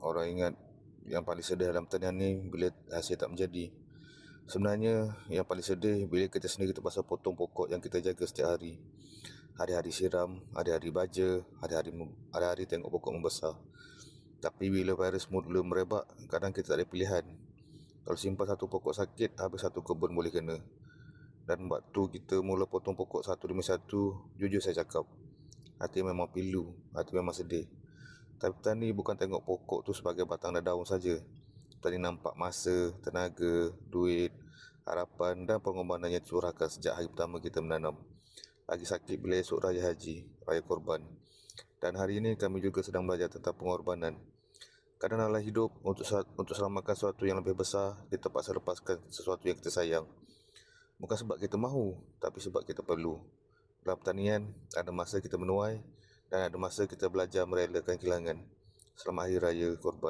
orang ingat yang paling sedih dalam pertanian ni bila hasil tak menjadi. Sebenarnya yang paling sedih bila kita sendiri terpaksa potong pokok yang kita jaga setiap hari. Hari-hari siram, hari-hari baja, hari-hari tengok pokok membesar. Tapi bila virus mula merebak, kadang kita tak ada pilihan. Kalau simpan satu pokok sakit, habis satu kebun boleh kena. Dan waktu kita mula potong pokok satu demi satu, jujur saya cakap, hati memang pilu, hati memang sedih. Tapi petani bukan tengok pokok tu sebagai batang dan daun saja. Petani nampak masa, tenaga, duit, harapan dan pengorbanan yang curahkan sejak hari pertama kita menanam. Lagi sakit bila esok Raya Haji, Raya Korban. Dan hari ini kami juga sedang belajar tentang pengorbanan. Kadang dalam hidup, untuk selamatkan sesuatu yang lebih besar, kita terpaksa lepaskan sesuatu yang kita sayang. Bukan sebab kita mahu, tapi sebab kita perlu. Dalam pertanian, ada masa kita menuai dan ada masa kita belajar merelakan kehilangan. Selamat Hari Raya Korban.